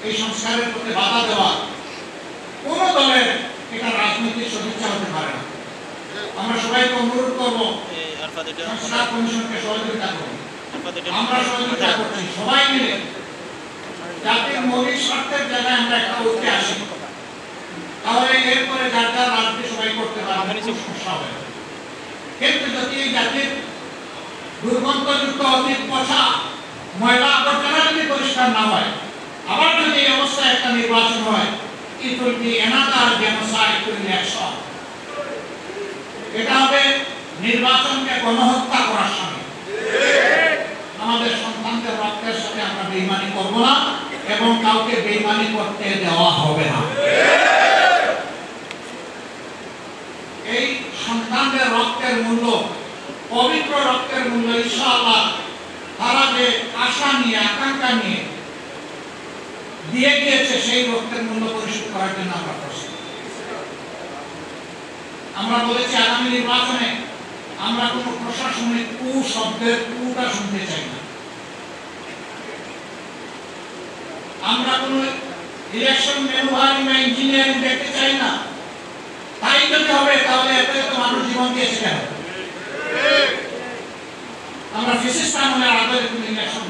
এই সংস্কারের প্রতি বাধা দেওয়া কোন দলের এটা রাজনৈতিক সদিচ্ছা হতে পারে না। আমরা সবাইকে অনুরোধ করব সংস্কার কমিশনকে সহযোগিতা করুন। আমরা সহযোগিতা করছি সবাই মিলে, জাতির মৌলিক স্বার্থের জায়গায় আমরা একটা ঐক্যে আসি, তাহলে এরপরে যার যার রাজনীতি সবাই করতে পারবে, সমস্যা হবে। কিন্তু যদি এই জাতির দুর্গন্ধযুক্ত অতীত পচা ময়লা আবর্জনা যদি পরিষ্কার না হয়, আবার যদি এই অবস্থায় একটা নির্বাচন হয়, it will be another genocide election. এটা হবে নির্বাচনকে গণহত্যা করার সামিল। আমাদের সন্তানদের রক্তের সাথে আমরা বেইমানি করব না এবং কাউকে বেইমানি করতে দেওয়া হবে না। এই সন্তানদের রক্তের মূল্য, পবিত্র রক্তের মূল্য ইনশাআল্লাহ তারা যে আশা নিয়ে আকাঙ্ক্ষা নিয়ে দিয়ে গিয়েছে, সেই রক্তের মূল্য পরিশোধ করার জন্য আমরা প্রস্তুত। আমরা বলেছি আগামী নির্বাচনে আমরা কোন প্রশাসনিক কু শব্দের কুটা শুনতে চাই না। আমরা কোন ইলেকশন ম্যানুভারিং বা ইঞ্জিনিয়ারিং দেখতে চাই না। তাই যদি হবে তাহলে এত এত মানুষ জীবন দিয়েছে কেন? আমরা ফেসিস্ট আমলের আগে কোন ইলেকশন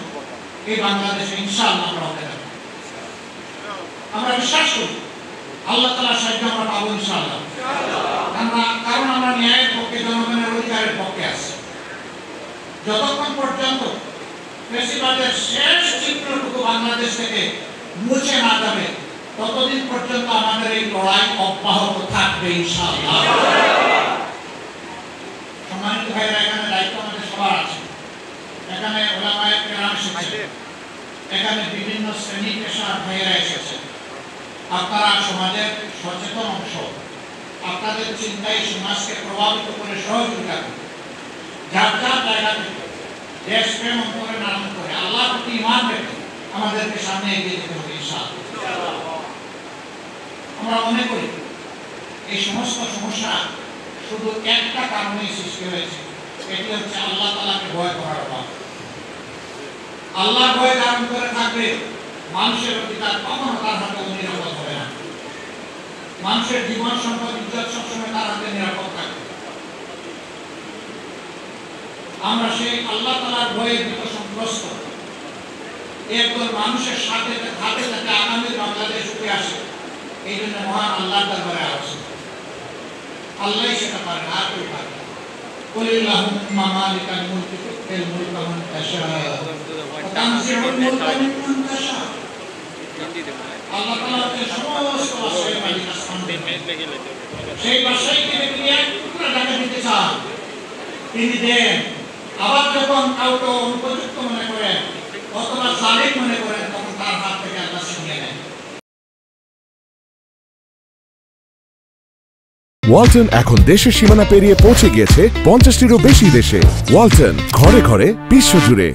এই বাংলাদেশে ইনশাআল্লাহ আমরা হতে পারবো। আমরা বিশ্বাস করি আল্লাহ তাআলার সাহায্য আমরা পাবো ইনশাআল্লাহ। কারণ আমরা ন্যায়ের পক্ষে, জনগণের অধিকারের পক্ষে আছি। যতক্ষণ পর্যন্ত ফ্যাসিবাদের শেষ চিত্রটুকু বাংলাদেশ থেকে মুছে না যাবে, ততদিন পর্যন্ত আমাদের এই লড়াই অব্যাহত থাকবে ইনশাআল্লাহ। সম্মানিত ভাইরা, এখানে দায়িত্ব আমাদের সবার আছে। এখানে ওলামায়ে কেরাম এসেছেন, এখানে বিভিন্ন শ্রেণী পেশার ভাইয়েরা এসেছেন। আপনারা সমাজের সচেতন অংশ, আপনাদের চিন্তায় সমাজকে প্রভাবিত করে সহযোগিতা করুন। যার যার জায়গা থেকে দেশপ্রেম অন্তরে নাম করে আল্লাহর প্রতি ঈমান রেখে আমাদেরকে সামনে এগিয়ে যেতে হবে ইনশাআল্লাহ। আমরা মনে করি এই সমস্ত সমস্যা শুধু একটা কারণেই সৃষ্টি হয়েছে, এটি হচ্ছে আল্লাহ তাআলাকে ভয় করার অভাব। আল্লাহর ভয় যার অন্তরে থাকবে, মানুষের অধিকার কখনো তার হাতে নিরাপদ হবে না। মানুষের জীবন সম্পদ ইজ্জত সবসময় তার হাতে নিরাপদ থাকবে। আমরা সেই আল্লাহ তাআলার ভয়ে ভীত সন্ত্রস্ত একদল মানুষের সাথে হাতে যাতে আগামী বাংলাদেশ উঠে আসে, এই জন্য মহান আল্লাহর দরবারে আসে। আল্লাহই সেটা পারেন, আর কেউ পারে না। قل اللهم مالك الملك تؤتي الملك من تشاء وتنزع الملك ممن تشاء। আল্লাহ তাআলা যে সমস্ত বাদশাহের মালিক আসমান, সেই বাদশাহকে তিনি এক টুকরা জায়গা দিতে চান, তিনি দেন। আবার যখন কাউকে অনুপযুক্ত মনে করেন অথবা জালিম মনে করেন, তখন তার হাত থেকে আল্লাহ ছিনিয়ে নেন। ওয়ালটন এখন দেশের সীমানা পেরিয়ে পৌঁছে গিয়েছে 50টিরও বেশি দেশে। ওয়ালটন, ঘরে ঘরে বিশ্বজুড়ে।